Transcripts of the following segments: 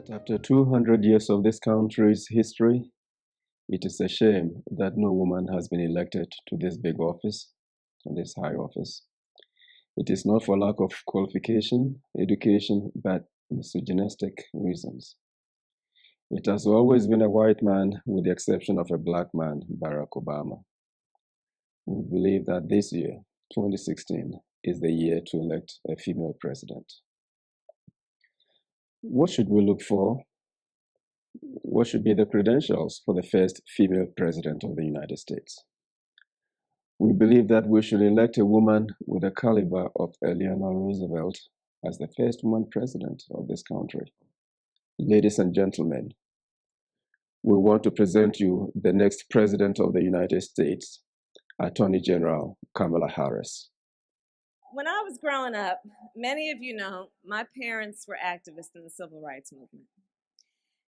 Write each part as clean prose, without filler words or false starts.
That after 200 years of this country's history, it is a shame that no woman has been elected to this big office, to this high office. It is not for lack of qualification, education, but misogynistic reasons. It has always been a white man, with the exception of a black man, Barack Obama. We believe that this year, 2016, is the year to elect a female president. What should we look for? What should be the credentials for the first female president of the United States? We believe that we should elect a woman with the caliber of Eleanor Roosevelt as the first woman president of this country. Ladies and gentlemen, we want to present you the next president of the United States, Attorney General Kamala Harris. When I was growing up, many of you know my parents were activists in the civil rights movement.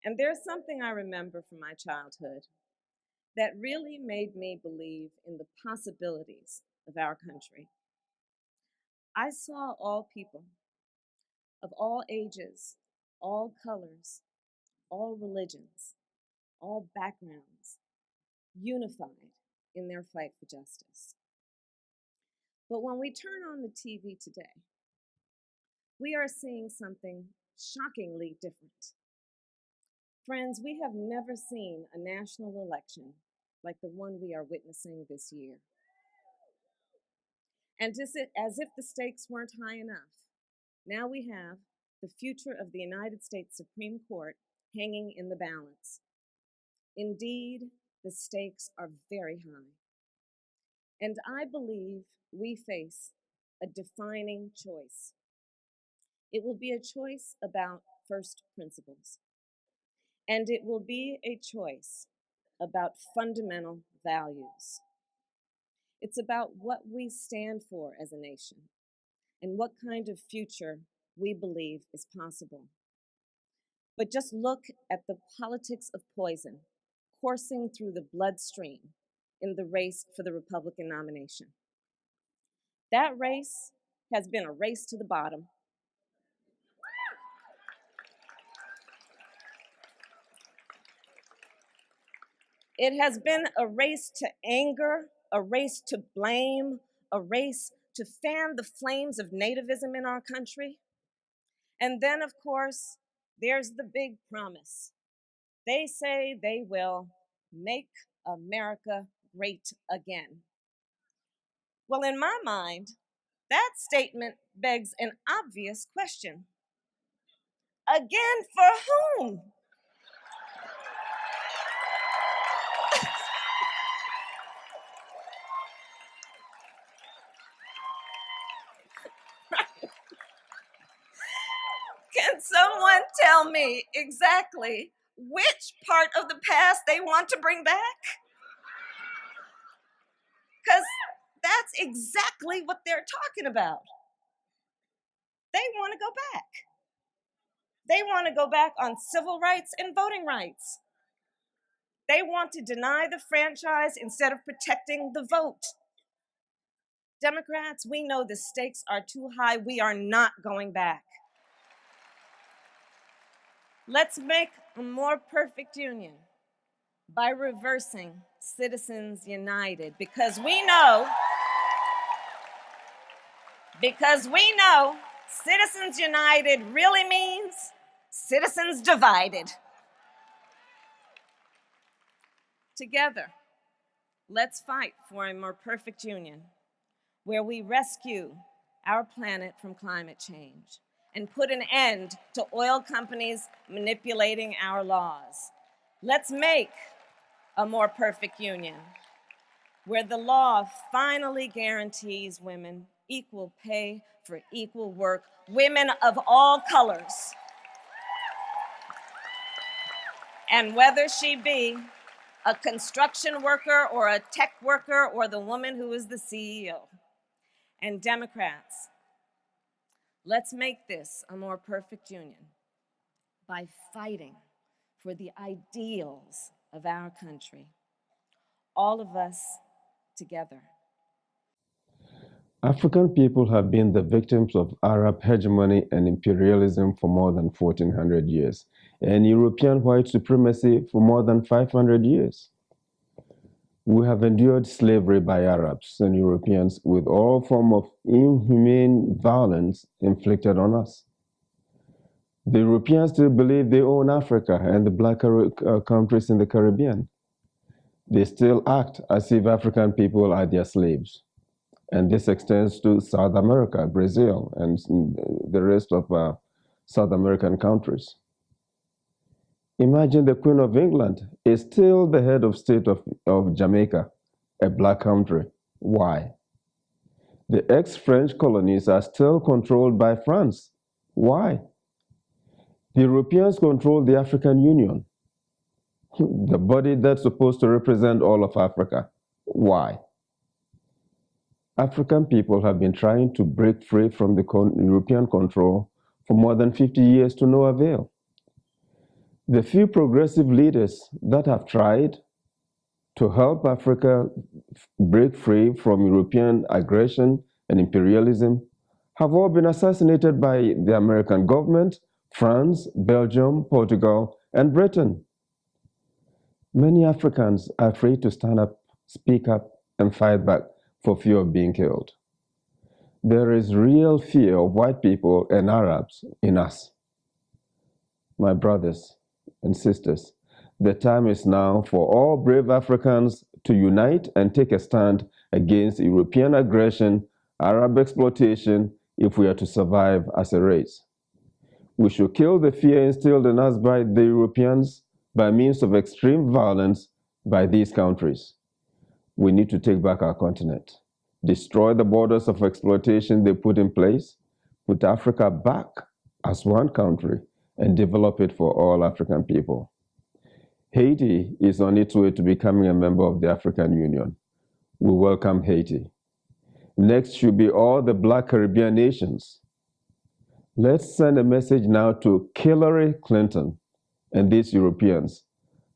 And there's something I remember from my childhood that really made me believe in the possibilities of our country. I saw all people of all ages, all colors, all religions, all backgrounds, unified in their fight for justice. But when we turn on the TV today, we are seeing something shockingly different. Friends, we have never seen a national election like the one we are witnessing this year. And as if the stakes weren't high enough, now we have the future of the United States Supreme Court hanging in the balance. Indeed, the stakes are very high. And I believe we face a defining choice. It will be a choice about first principles. And it will be a choice about fundamental values. It's about what we stand for as a nation and what kind of future we believe is possible. But just look at the politics of poison coursing through the bloodstream in the race for the Republican nomination. That race has been a race to the bottom. It has been a race to anger, a race to blame, a race to fan the flames of nativism in our country. And then, of course, there's the big promise. They say they will make America great again. Well, in my mind, that statement begs an obvious question. Again, for whom? Can someone tell me exactly which part of the past they want to bring back? Because that's exactly what they're talking about. They want to go back. They want to go back on civil rights and voting rights. They want to deny the franchise instead of protecting the vote. Democrats, we know the stakes are too high. We are not going back. Let's make a more perfect union by reversing Citizens United, because we know Citizens United really means citizens divided. Together, let's fight for a more perfect union where we rescue our planet from climate change, and put an end to oil companies manipulating our laws. Let's make a more perfect union where the law finally guarantees women equal pay for equal work, women of all colors, and whether she be a construction worker or a tech worker or the woman who is the CEO. And Democrats, let's make this a more perfect union by fighting for the ideals of our country, all of us together. African people have been the victims of Arab hegemony and imperialism for more than 1400 years, and European white supremacy for more than 500 years. We have endured slavery by Arabs and Europeans with all forms of inhumane violence inflicted on us. The Europeans still believe they own Africa and the black countries in the Caribbean. They still act as if African people are their slaves. And this extends to South America, Brazil, and the rest of South American countries. Imagine the Queen of England is still the head of state of Jamaica, a black country. Why? The ex-French colonies are still controlled by France. Why? The Europeans control the African Union, the body that's supposed to represent all of Africa. Why? African people have been trying to break free from the European control for more than 50 years to no avail. The few progressive leaders that have tried to help Africa break free from European aggression and imperialism have all been assassinated by the American government, France, Belgium, Portugal, and Britain. Many Africans are afraid to stand up, speak up, and fight back for fear of being killed. There is real fear of white people and Arabs in us. My brothers and sisters, the time is now for all brave Africans to unite and take a stand against European aggression, Arab exploitation, if we are to survive as a race. We should kill the fear instilled in us by the Europeans by means of extreme violence by these countries. We need to take back our continent, destroy the borders of exploitation they put in place, put Africa back as one country, and develop it for all African people. Haiti is on its way to becoming a member of the African Union. We welcome Haiti. Next should be all the Black Caribbean nations. Let's send a message now to Hillary Clinton and these Europeans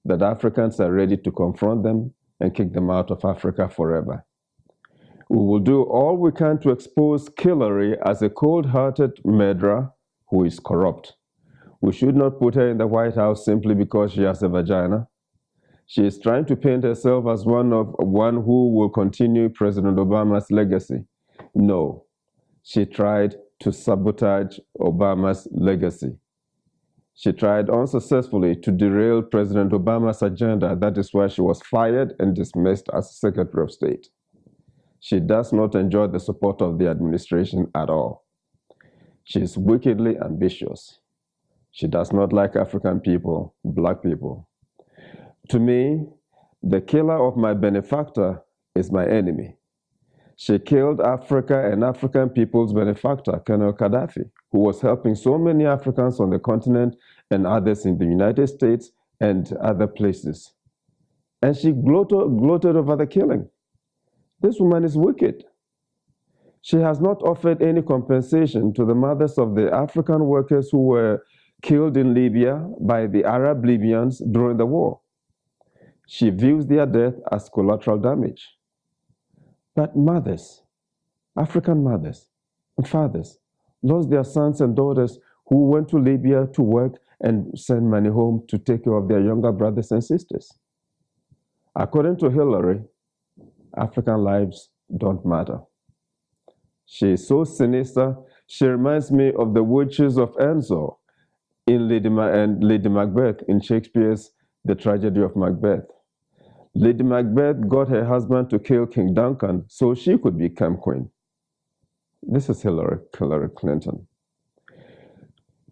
that Africans are ready to confront them and kick them out of Africa forever. We will do all we can to expose Hillary as a cold-hearted murderer who is corrupt. We should not put her in the White House simply because she has a vagina. She is trying to paint herself as one who will continue President Obama's legacy. No, she tried to sabotage Obama's legacy. She tried unsuccessfully to derail President Obama's agenda. That is why she was fired and dismissed as Secretary of State. She does not enjoy the support of the administration at all. She is wickedly ambitious. She does not like African people, black people. To me, the killer of my benefactor is my enemy. She killed Africa and African people's benefactor, Colonel Gaddafi, who was helping so many Africans on the continent and others in the United States and other places. And she gloated over the killing. This woman is wicked. She has not offered any compensation to the mothers of the African workers who were killed in Libya by the Arab Libyans during the war. She views their death as collateral damage. But mothers, African mothers and fathers, lost their sons and daughters who went to Libya to work and send money home to take care of their younger brothers and sisters. According to Hillary, African lives don't matter. She is so sinister, she reminds me of the witches of Endor in Lady Macbeth in Shakespeare's The Tragedy of Macbeth. Lady Macbeth got her husband to kill King Duncan so she could become queen. This is Hillary Clinton.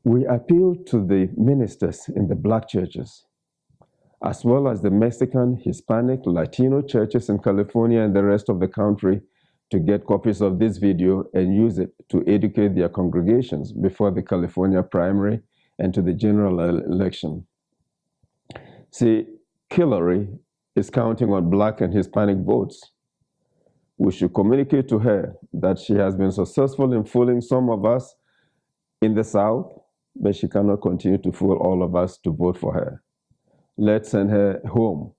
We appeal to the ministers in the black churches, as well as the Mexican, Hispanic, Latino churches in California and the rest of the country, to get copies of this video and use it to educate their congregations before the California primary and to the general election. See, Hillary is counting on black and Hispanic votes. We should communicate to her that she has been successful in fooling some of us in the South, but she cannot continue to fool all of us to vote for her. Let's send her home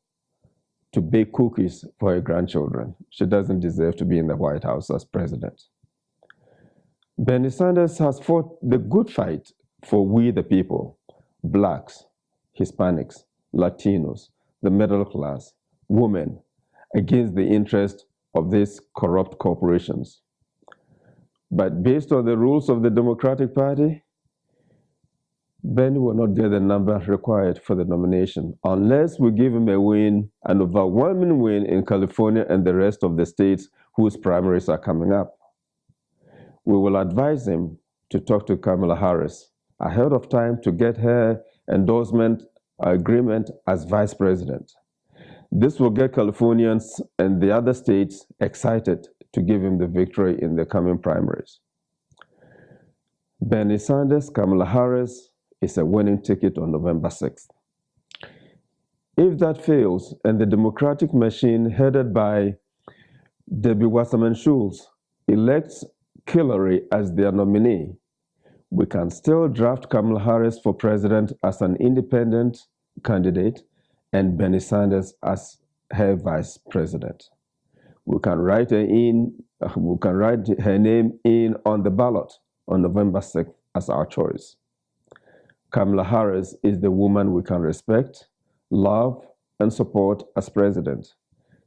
to bake cookies for her grandchildren. She doesn't deserve to be in the White House as president. Bernie Sanders has fought the good fight for we the people, blacks, Hispanics, Latinos, the middle class, women, against the interest of these corrupt corporations. But based on the rules of the Democratic Party, Bernie will not get the number required for the nomination unless we give him a win, an overwhelming win in California and the rest of the states whose primaries are coming up. We will advise him to talk to Kamala Harris ahead of time to get her endorsement agreement as vice president. This will get Californians and the other states excited to give him the victory in the coming primaries. Bernie Sanders, Kamala Harris is a winning ticket on November 6th. If that fails and the Democratic machine headed by Debbie Wasserman Schultz elects Hillary as their nominee, we can still draft Kamala Harris for president as an independent candidate and Bernie Sanders as her vice president. We can write her name in on the ballot on November 6th as our choice. Kamala Harris is the woman we can respect, love, and support as president.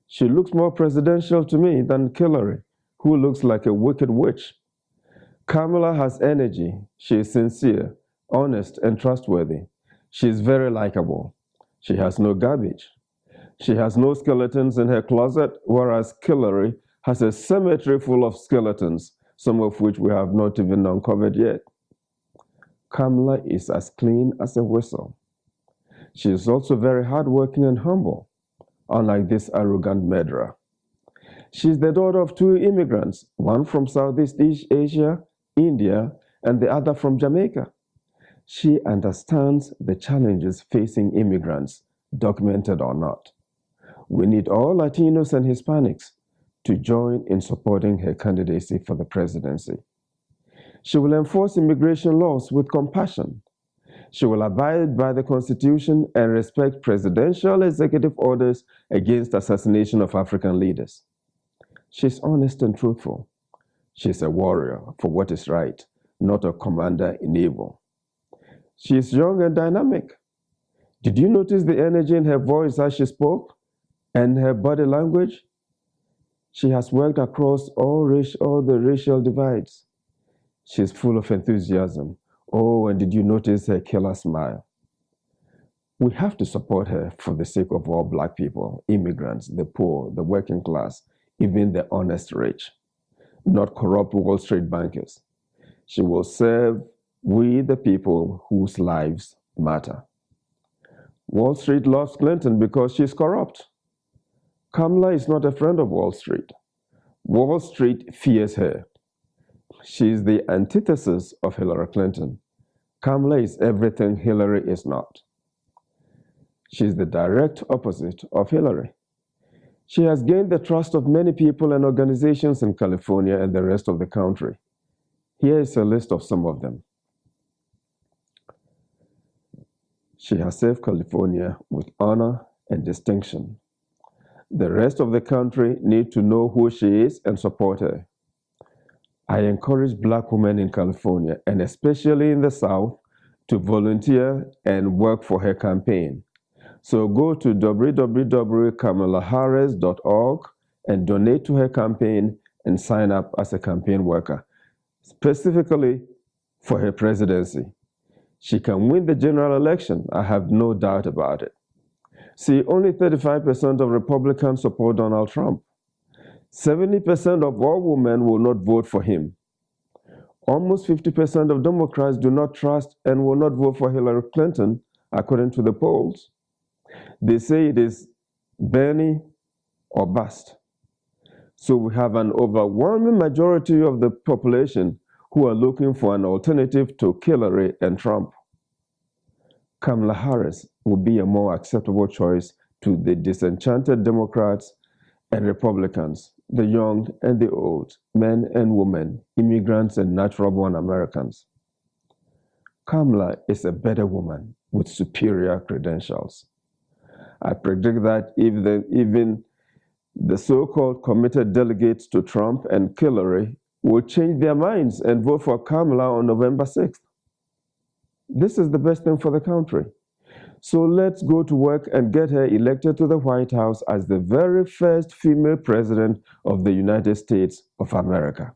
She looks more presidential to me than Hillary, who looks like a wicked witch. Kamala has energy. She is sincere, honest, and trustworthy. She is very likable. She has no garbage. She has no skeletons in her closet, whereas Hillary has a cemetery full of skeletons, some of which we have not even uncovered yet. Kamala is as clean as a whistle. She is also very hardworking and humble, unlike this arrogant murderer. She is the daughter of two immigrants, one from Southeast Asia, India, and the other from Jamaica. She understands the challenges facing immigrants, documented or not. We need all Latinos and Hispanics to join in supporting her candidacy for the presidency. She will enforce immigration laws with compassion. She will abide by the Constitution and respect presidential executive orders against assassination of African leaders. She's honest and truthful. She's a warrior for what is right, not a commander in evil. She is young and dynamic. Did you notice the energy in her voice as she spoke and her body language? She has worked across all the racial divides. She's full of enthusiasm. Oh, and did you notice her killer smile? We have to support her for the sake of all Black people, immigrants, the poor, the working class, even the honest rich, not corrupt Wall Street bankers. She will serve we the people whose lives matter. Wall Street loves Clinton because she's corrupt. Kamala is not a friend of Wall Street. Wall Street fears her. She is the antithesis of Hillary Clinton. Kamala is everything Hillary is not. She is the direct opposite of Hillary. She has gained the trust of many people and organizations in California and the rest of the country. Here is a list of some of them. She has served California with honor and distinction. The rest of the country need to know who she is and support her. I encourage Black women in California, and especially in the South, to volunteer and work for her campaign. So go to www.kamalaharris.org and donate to her campaign and sign up as a campaign worker, specifically for her presidency. She can win the general election, I have no doubt about it. See, only 35% of Republicans support Donald Trump. 70% of all women will not vote for him. Almost 50% of Democrats do not trust and will not vote for Hillary Clinton, according to the polls. They say it is Bernie or bust. So we have an overwhelming majority of the population who are looking for an alternative to Hillary and Trump. Kamala Harris would be a more acceptable choice to the disenchanted Democrats and Republicans, the young and the old, men and women, immigrants and natural-born Americans. Kamala is a better woman with superior credentials. I predict that even the so-called committed delegates to Trump and Hillary will change their minds and vote for Kamala on November 6th. This is the best thing for the country. So let's go to work and get her elected to the White House as the very first female president of the United States of America.